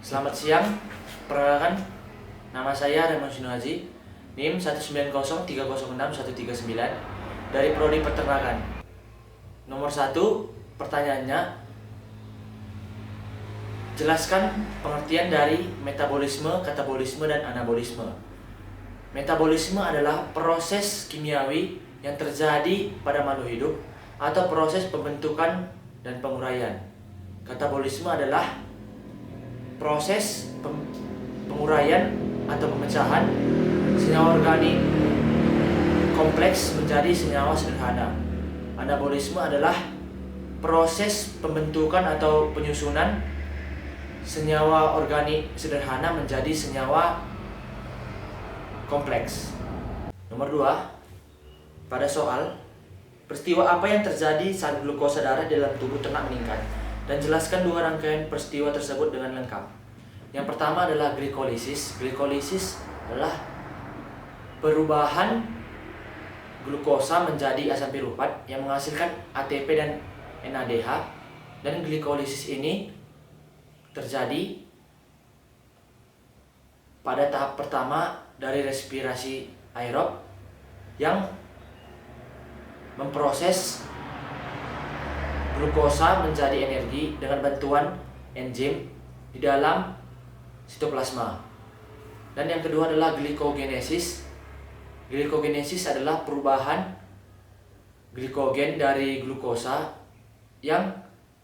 Selamat siang, perkenalkan nama saya Raymond Sinuhaji, NIM 190306139 dari Prodi Peternakan. Nomor 1, pertanyaannya, jelaskan pengertian dari metabolisme, katabolisme, dan anabolisme. Metabolisme adalah proses kimiawi yang terjadi pada makhluk hidup atau proses pembentukan dan penguraian. Katabolisme adalah proses penguraian atau pemecahan senyawa organik kompleks menjadi senyawa sederhana. Anabolisme adalah proses pembentukan atau penyusunan senyawa organik sederhana menjadi senyawa kompleks. Nomor 2, pada soal, peristiwa apa yang terjadi saat glukosa darah dalam tubuh ternak meningkat? Dan jelaskan 2 rangkaian peristiwa tersebut dengan lengkap. Yang pertama adalah glikolisis. Glikolisis adalah perubahan glukosa menjadi asam piruvat yang menghasilkan ATP dan NADH. Dan glikolisis ini terjadi pada tahap pertama dari respirasi aerob yang memproses glukosa menjadi energi dengan bantuan enzim di dalam sitoplasma. Dan yang kedua adalah glikogenesis. Glikogenesis adalah perubahan glikogen dari glukosa yang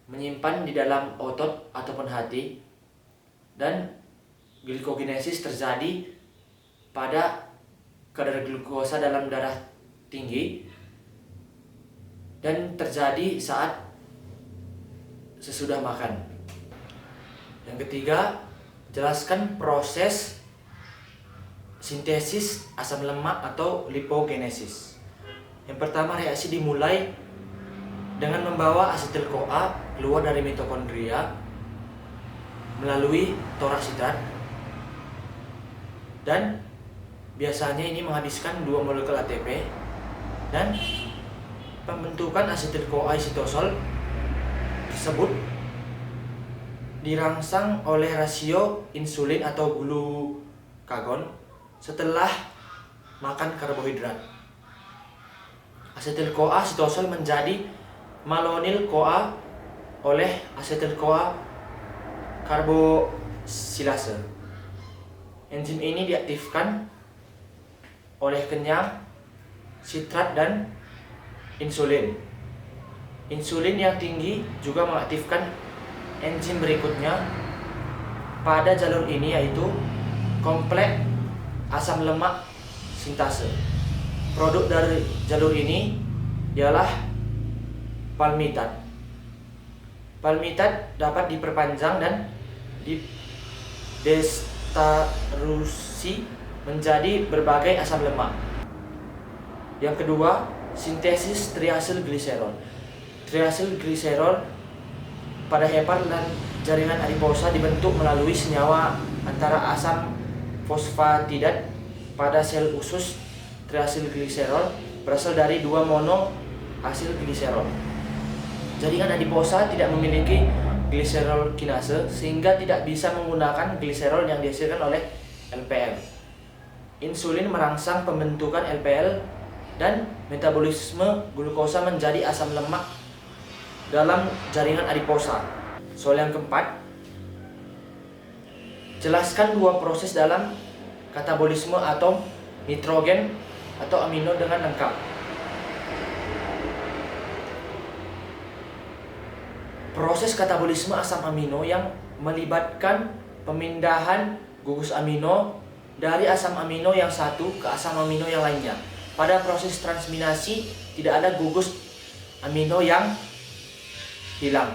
menyimpan di dalam otot ataupun hati. Dan glikogenesis terjadi pada kadar glukosa dalam darah tinggi dan terjadi saat sesudah makan. Yang ketiga, jelaskan proses sintesis asam lemak atau lipogenesis. Yang pertama, reaksi dimulai dengan membawa asetil-CoA keluar dari mitokondria melalui toraksitrat, dan biasanya ini menghabiskan 2 molekul ATP, dan pembentukan asetil-CoA sitosol tersebut dirangsang oleh rasio insulin atau glukagon setelah makan karbohidrat. Asetil-CoA sitosol menjadi malonyl-CoA oleh asetil-CoA karbosilase. Enzim ini diaktifkan oleh kenyang, sitrat, dan insulin. Insulin yang tinggi juga mengaktifkan enzim berikutnya pada jalur ini, yaitu kompleks asam lemak sintase. Produk dari jalur ini ialah palmitat. Palmitat dapat diperpanjang dan didesterusi menjadi berbagai asam lemak. Yang kedua, sintesis triasylgliserol. Triasylgliserol pada hepar dan jaringan adiposa dibentuk melalui senyawa antara asam fosfatidat. Pada sel usus, triasylgliserol berasal dari 2 monoasilgliserol. Jaringan adiposa tidak memiliki gliserol kinase sehingga tidak bisa menggunakan gliserol yang dihasilkan oleh LPL. Insulin merangsang pembentukan LPL dan metabolisme glukosa menjadi asam lemak dalam jaringan adiposa. Soal yang keempat, jelaskan 2 proses dalam katabolisme atom nitrogen atau amino dengan lengkap. Proses katabolisme asam amino yang melibatkan pemindahan gugus amino dari asam amino yang satu ke asam amino yang lainnya. Pada proses transminasi tidak ada gugus amino yang hilang.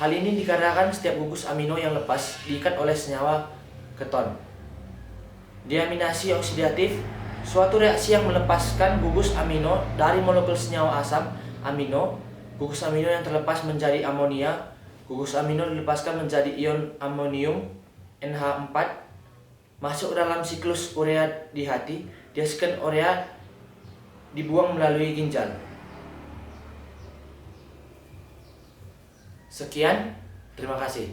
Hal ini dikarenakan setiap gugus amino yang lepas diikat oleh senyawa keton. Deaminasi oksidatif, suatu reaksi yang melepaskan gugus amino dari molekul senyawa asam amino. Gugus amino yang terlepas menjadi amonia. Gugus amino dilepaskan menjadi ion amonium NH4, masuk dalam siklus urea di hati, dihasilkan urea dibuang melalui ginjal. Sekian, terima kasih.